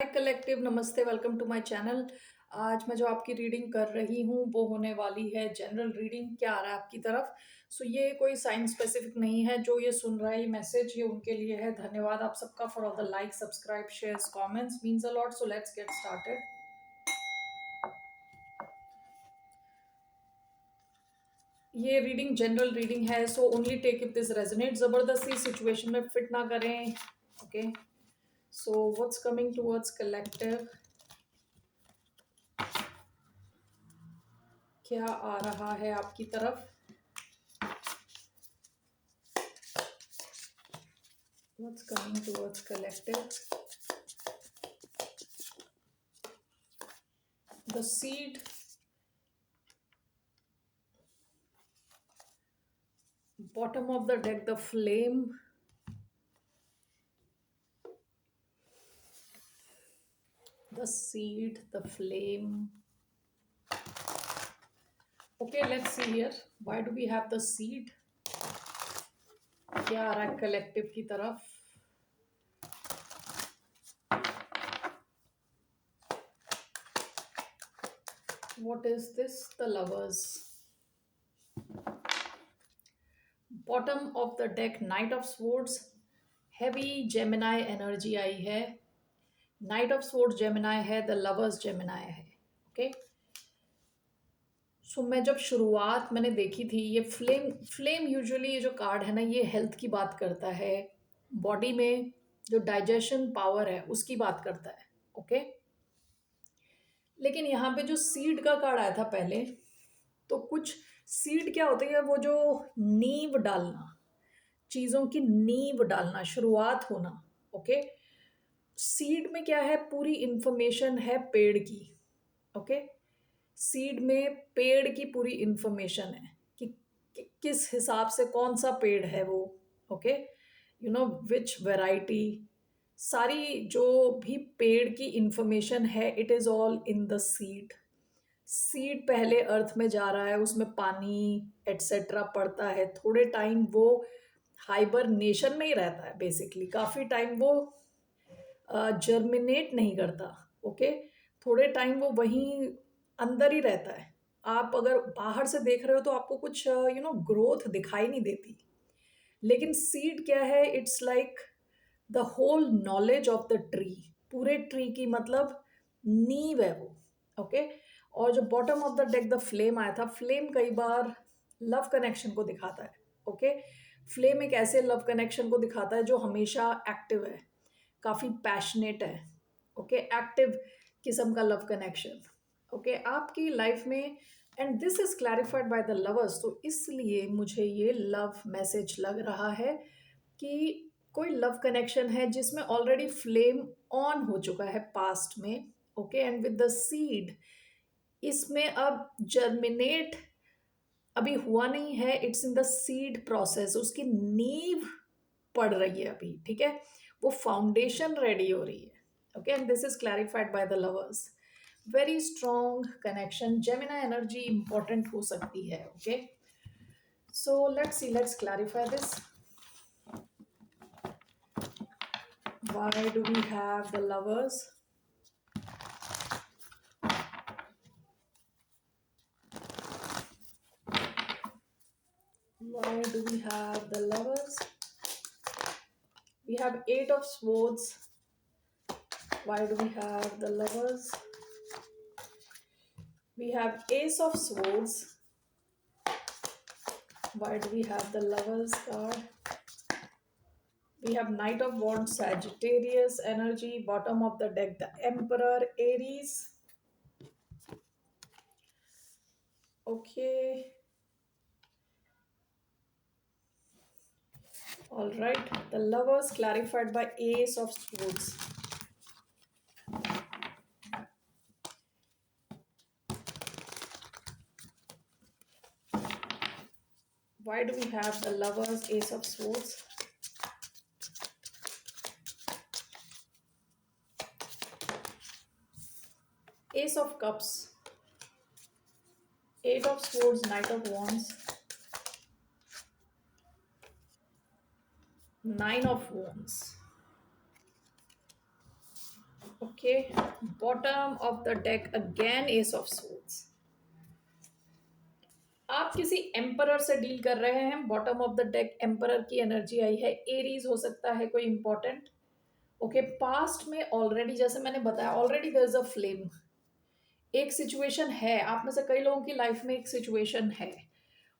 हाय collective, नमस्ते, welcome to my channel. आज मैं जो आपकी रीडिंग कर रही हूँ वो होने वाली है जनरल रीडिंग। क्या आ रहा है आपकी तरफ? ये कोई साइन स्पेसिफिक नहीं है। जो ये सुन रहा है ये मैसेज ये उनके लिए है। धन्यवाद आप सबका for all the like, subscribe, shares, comments, means a lot. So let's get started. ये रीडिंग जनरल रीडिंग है, so only take if this resonate. जबरदस्ती सिचुएशन में फिट ना करें। Okay, so what's coming towards collective? क्या आ रहा है आपकी तरफ? What's coming towards collective? The seed, bottom of the deck, the flame, the seed, the flame. Okay, let's see here. Why do we have the seed? क्या आ रहा है कलेक्टिव की तरफ? What is this? The lovers. Bottom of the deck, Knight of Swords. Heavy Gemini energy आई है. Knight of Swords Gemini है, the lovers Gemini है. Okay. मैं जब शुरुआत मैंने देखी थी ये फ्लेम फ्लेम यूजुअली ये जो कार्ड है ना ये हेल्थ की बात करता है, बॉडी में जो डाइजेशन पावर है उसकी बात करता है। ओके, लेकिन यहाँ पे जो सीड का कार्ड आया था पहले, तो कुछ सीड क्या होता है, वो जो नींव डालना, चीज़ों की नींव डालना, शुरुआत होना। ओके, सीड में क्या है, पूरी इंफॉर्मेशन है पेड़ की। ओके, सीड में पेड़ की पूरी इंफॉर्मेशन है कि किस हिसाब से कौन सा पेड़ है वो। Okay, you know which variety, सारी जो भी पेड़ की इंफॉर्मेशन है it is all in the seed. Seed पहले अर्थ में जा रहा है, उसमें पानी एटसेट्रा पड़ता है, थोड़े टाइम वो हाइबरनेशन में ही रहता है, बेसिकली काफ़ी टाइम वो जर्मिनेट नहीं करता। ओके, थोड़े टाइम वो वहीं अंदर ही रहता है। आप अगर बाहर से देख रहे हो तो आपको कुछ ग्रोथ दिखाई नहीं देती, लेकिन सीड क्या है, it's like the whole knowledge of the tree. पूरे ट्री की मतलब नींव है वो। ओके, और जो bottom of the deck the flame आया था, फ्लेम कई बार लव कनेक्शन को दिखाता है। ओके, फ्लेम एक ऐसे लव कनेक्शन को दिखाता है जो हमेशा एक्टिव है, काफ़ी पैशनेट है। ओके, एक्टिव किस्म का लव कनेक्शन। ओके, आपकी लाइफ में, and this is clarified by the lovers, तो इसलिए मुझे ये लव मैसेज लग रहा है कि कोई लव कनेक्शन है जिसमें ऑलरेडी फ्लेम ऑन हो चुका है पास्ट में। Okay, and with the seed, इसमें अब जर्मिनेट अभी हुआ नहीं है, it's in the seed process, उसकी नींव पड़ रही है अभी। ठीक है, वो फाउंडेशन रेडी हो रही है। Okay, and this is clarified by the lovers. Very strong connection, जेमिना energy important हो सकती है। Okay, so let's C, let's clarify this. Why do we have the lovers? Why do we have the lovers? We have Eight of Swords. Why do we have the lovers? We have Ace of Swords. Why do we have the lovers card? We have Knight of Wands, Sagittarius energy. Bottom of the deck, the Emperor, Aries. Okay. All right. The lovers clarified by Ace of Swords. Why do we have the lovers, Ace of Swords? Ace of Cups, Eight of Swords, Knight of Wands, Nine of Wands. Okay, bottom of the deck again ace of swords. आप किसी emperor से deal कर रहे हैं। Bottom of the deck emperor की energy आई है। Aries हो सकता है कोई इंपॉर्टेंट। ओके, पास्ट में ऑलरेडी, जैसे मैंने बताया, already there is a flame. एक सिचुएशन है, आप में से कई लोगों की लाइफ में एक सिचुएशन है।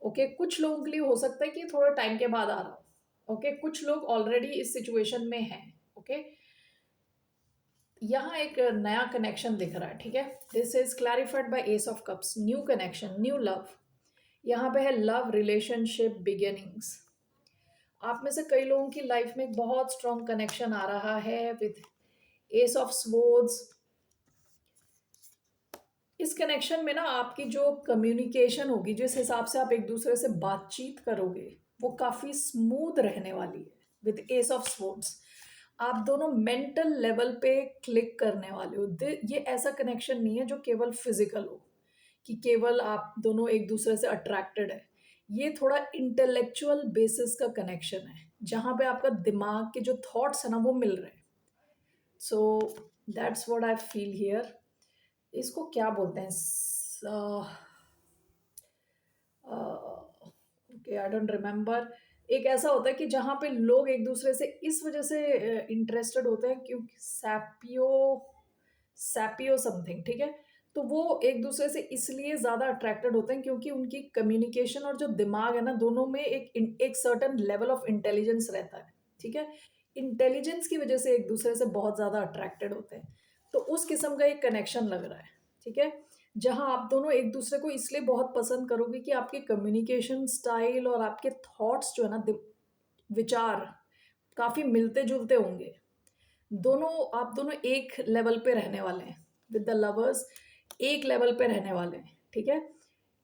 ओके, कुछ लोगों के लिए हो सकता है कि थोड़ा टाइम के बाद आ रहा हो। ओके, कुछ लोग ऑलरेडी इस सिचुएशन में हैं। ओके, यहाँ एक नया कनेक्शन दिख रहा है। ठीक है, this is clarified by S of cups. New connection, new love. यहाँ पे है लव, रिलेशनशिप, बिगिनिंग्स। आप में से कई लोगों की लाइफ में एक बहुत स्ट्रॉन्ग कनेक्शन आ रहा है विद एस ऑफ स्वॉर्ड्स। इस कनेक्शन में ना आपकी जो कम्युनिकेशन होगी, जिस हिसाब से आप एक दूसरे से बातचीत करोगे, वो काफी स्मूथ रहने वाली है विद एस ऑफ स्वॉर्ड्स। आप दोनों मेंटल लेवल पे क्लिक करने वाले हो। ये ऐसा कनेक्शन नहीं है जो केवल फिजिकल हो, कि केवल आप दोनों एक दूसरे से अट्रैक्टेड है। ये थोड़ा इंटेलेक्चुअल बेसिस का कनेक्शन है, जहाँ पे आपका दिमाग के जो थॉट्स है ना वो मिल रहे हैं। So that's what I feel here. इसको क्या बोलते हैं? Okay, I don't remember. एक ऐसा होता है कि जहाँ पे लोग एक दूसरे से इस वजह से इंटरेस्टेड होते हैं क्योंकि सैपियो सैपियो समथिंग, ठीक है। तो वो एक दूसरे से इसलिए ज़्यादा अट्रैक्टेड होते हैं क्योंकि उनकी कम्युनिकेशन और जो दिमाग है ना, दोनों में एक सर्टन लेवल ऑफ इंटेलिजेंस रहता है। ठीक है, इंटेलिजेंस की वजह से एक दूसरे से बहुत ज़्यादा अट्रैक्टेड होते हैं। तो उस किस्म का एक कनेक्शन लग रहा है। ठीक है, जहाँ आप दोनों एक दूसरे को इसलिए बहुत पसंद करोगे कि आपके कम्युनिकेशन स्टाइल और आपके थॉट्स जो है ना, विचार काफ़ी मिलते जुलते होंगे। दोनों, आप दोनों एक लेवल पे रहने वाले हैं विद द लवर्स। एक लेवल पे रहने वाले हैं। ठीक है,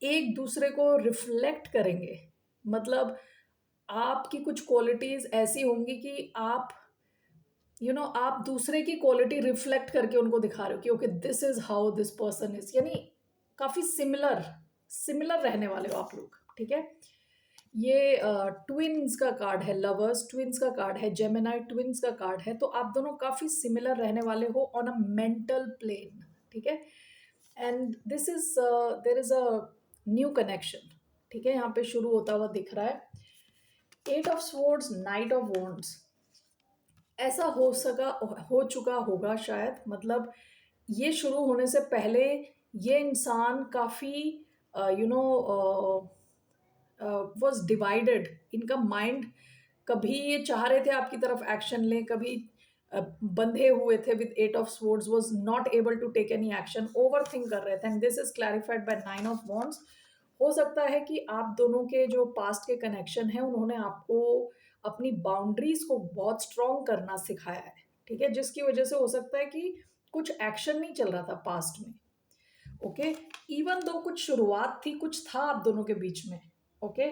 एक दूसरे को रिफ्लेक्ट करेंगे। मतलब आपकी कुछ क्वालिटीज ऐसी होंगी कि आप आप दूसरे की क्वालिटी रिफ्लेक्ट करके उनको दिखा रहे हो कि okay, this is how this person is. यानी काफी सिमिलर सिमिलर रहने वाले हो आप लोग। ठीक है, ये ट्विन्स का कार्ड है, लवर्स ट्विन्स का कार्ड है, जेमिनाई ट्विन्स का कार्ड है। तो आप दोनों काफी सिमिलर रहने वाले हो ऑन अ मेंटल प्लेन। ठीक है, and this is there is a new connection. ठीक है, यहाँ पे शुरू होता हुआ दिख रहा है। Eight of swords, knight of wands. ऐसा हो चुका होगा शायद। मतलब ये शुरू होने से पहले ये इंसान काफ़ी वॉज डिवाइडेड। इनका माइंड, कभी ये चाह रहे थे आपकी तरफ एक्शन लें, कभी बंधे हुए थे with eight of swords, was not able to take any action, over think कर रहे थे। And this is clarified by nine of wands. हो सकता है कि आप दोनों के जो पास्ट के कनेक्शन हैं, उन्होंने आपको अपनी बाउंड्रीज को बहुत स्ट्रॉन्ग करना सिखाया है। ठीक है, जिसकी वजह से हो सकता है कि कुछ एक्शन नहीं चल रहा था पास्ट में। ओके, इवन दो कुछ शुरुआत थी, कुछ था आप दोनों के बीच में। ओके,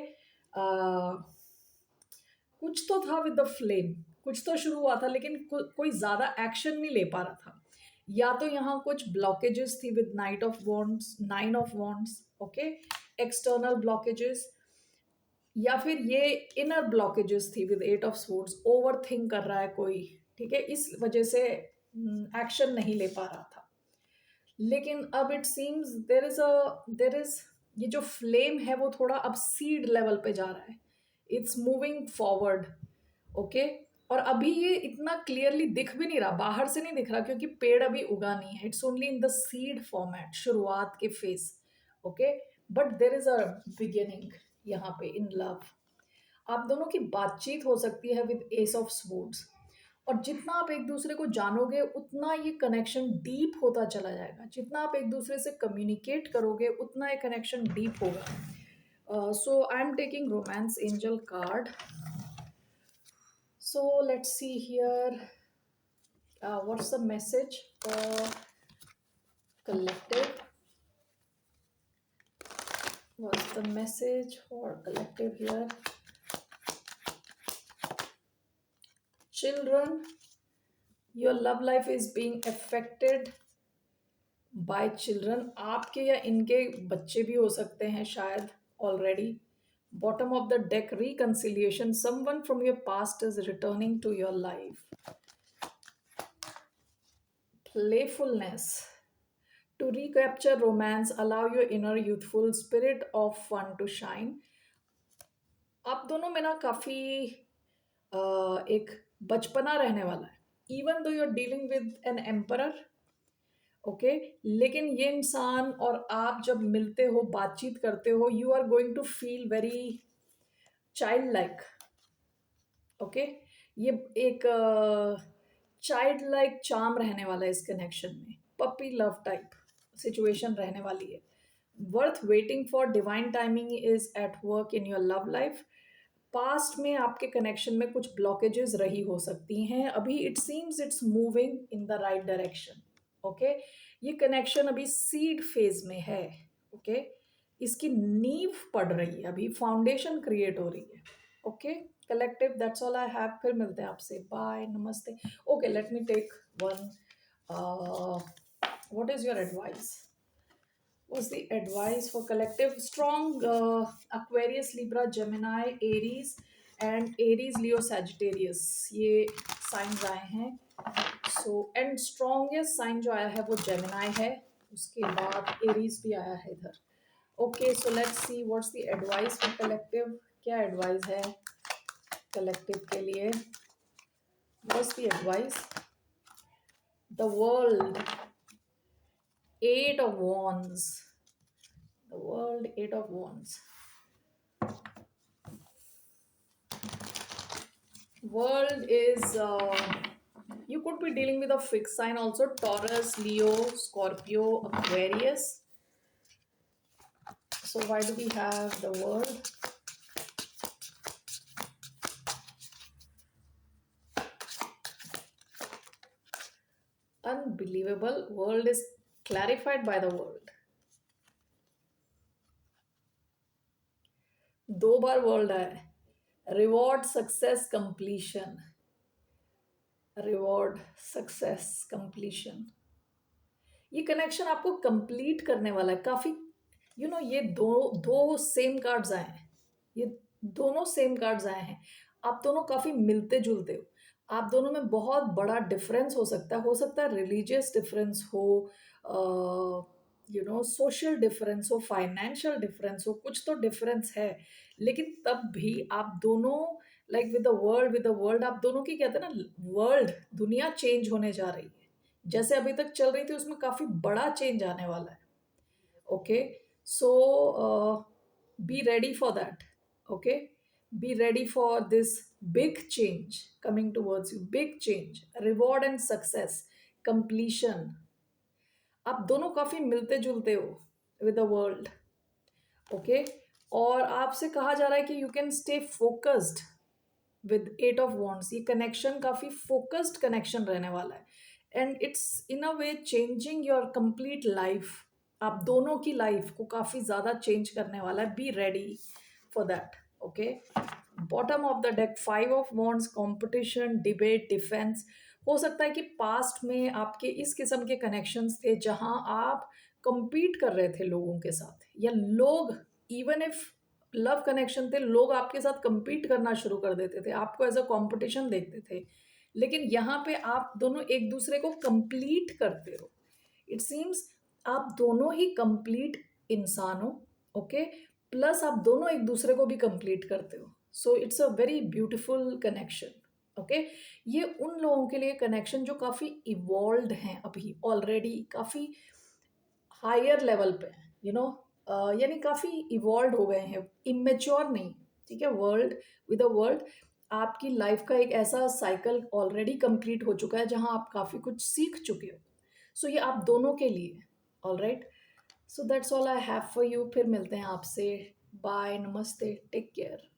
कुछ तो था विद द फ्लेम, कुछ तो शुरू हुआ था, लेकिन कोई ज्यादा एक्शन नहीं ले पा रहा था। या तो यहाँ कुछ ब्लॉकेजेस थी with knight of wands, nine of wands. Okay, external blockages, या फिर ये इनर ब्लॉकेजेस थी with eight of swords. Over think कर रहा है कोई। ठीक है, इस वजह से एक्शन नहीं ले पा रहा था। लेकिन अब इट सीम्स देर इज ये जो फ्लेम है वो थोड़ा अब सीड लेवल पे जा रहा है। It's moving forward. ओके, और अभी ये इतना क्लियरली दिख भी नहीं रहा, बाहर से नहीं दिख रहा क्योंकि पेड़ अभी उगा नहीं है। It's only in the seed format, शुरुआत के face. Okay, but there is a beginning यहाँ पे इन लव। आप दोनों की बातचीत हो सकती है विद एस ऑफ स्वॉर्ड्स। और जितना आप एक दूसरे को जानोगे, उतना ये कनेक्शन डीप होता चला जाएगा। जितना आप एक दूसरे से कम्युनिकेट करोगे, उतना ये कनेक्शन डीप होगा। So I am taking romance angel card. So let's see here, what's the message for collective? What's the message for collective here? Children, your love life is being affected by children. आपके या इनके बच्चे भी हो सकते हैं शायद already. Bottom of the deck, reconciliation. Someone from your past is returning to your life. Playfulness. To recapture romance, allow your inner youthful spirit of fun to shine. आप दोनों में ना काफी एक बचपना रहने वाला है, even though you are dealing with an emperor, okay. लेकिन ये इंसान और आप जब मिलते हो, बातचीत करते हो, you are going to feel very child like, okay. ये एक चाइल्ड लाइक चार्म रहने वाला है इस कनेक्शन में, पपी लव टाइप सिचुएशन रहने वाली है। Worth waiting for, divine timing is at work in your love life. Past में आपके कनेक्शन में कुछ ब्लॉकेजेस रही हो सकती हैं, अभी it seems it's moving in the right direction, okay. ये कनेक्शन अभी सीड फेज में है, ओके। इसकी नींव पड़ रही है, अभी फाउंडेशन क्रिएट हो रही है, okay. Collective, that's all I have. फिर मिलते हैं आपसे, बाय, नमस्ते। Okay, let me take one. What is your advice? What's the advice for collective? Strong Aquarius, Libra, Gemini, Aries and Aries, Leo, Sagittarius, ये science आए हैं। So and strongest sign जो आया है वो जेमिनाई है, उसके बाद एरीज भी आया है इधर। Okay, so let's see what's the advice for collective. क्या एडवाइस है कलेक्टिव के लिए? What's the advice? The world, eight of wands. The world, eight of wands. World is you could be dealing with a fixed sign also, Taurus, Leo, Scorpio, Aquarius. So why do we have the world? Unbelievable. World is clarified by the world. दो बार world है। Reward, success, completion. Reward, success, completion. ये connection आपको complete करने वाला है काफी। ये दो दो सेम कार्ड्स आए हैं, ये दोनों सेम कार्ड्स आए हैं। आप दोनों काफी मिलते जुलते हो, आप दोनों में बहुत बड़ा डिफरेंस हो सकता है रिलीजियस डिफरेंस हो, सोशल डिफरेंस हो, फाइनेंशियल डिफरेंस हो, कुछ तो डिफरेंस है। लेकिन तब भी आप दोनों, लाइक विद द वर्ल्ड, आप दोनों की कहते हैं ना, वर्ल्ड, दुनिया चेंज होने जा रही है। जैसे अभी तक चल रही थी उसमें काफी बड़ा चेंज आने वाला है, okay. So be ready for that, okay. Be ready for this big change coming towards you, big change, reward and success, completion. आप दोनों काफी मिलते जुलते हो विद द वर्ल्ड, ओके। और आपसे कहा जा रहा है कि you can stay focused with eight of wands. ये कनेक्शन काफी फोकस्ड कनेक्शन रहने वाला है, and it's in a way changing your complete life. आप दोनों की लाइफ को काफी ज्यादा चेंज करने वाला है, be ready for that, okay. Bottom of the deck, five of wands, competition, debate, defence. हो सकता है कि पास्ट में आपके इस किस्म के कनेक्शंस थे जहां आप compete कर रहे थे लोगों के साथ, या लोग, इवन इफ लव कनेक्शन थे, लोग आपके साथ compete करना शुरू कर देते थे, आपको एज अ कॉम्पिटिशन देखते थे। लेकिन यहाँ पे आप दोनों एक दूसरे को कंप्लीट करते हो। इट सीम्स आप दोनों ही कंप्लीट इंसान हो, ओके। प्लस आप दोनों एक दूसरे को भी कंप्लीट करते हो। So it's a very beautiful connection, okay. ये उन लोगों के लिए कनेक्शन जो काफ़ी इवॉल्व हैं, अभी ऑलरेडी काफ़ी हायर लेवल पे हैं, यानी काफ़ी इवॉल्व हो गए हैं, इमेच्योर नहीं, ठीक है। वर्ल्ड, विद अ वर्ल्ड, आपकी लाइफ का एक ऐसा साइकिल ऑलरेडी कंप्लीट हो चुका है जहां आप काफ़ी कुछ सीख चुके हो। सो ये आप दोनों के लिए, all right. So that's all I have for you. फिर मिलते हैं आपसे, बाय, नमस्ते, टेक केयर।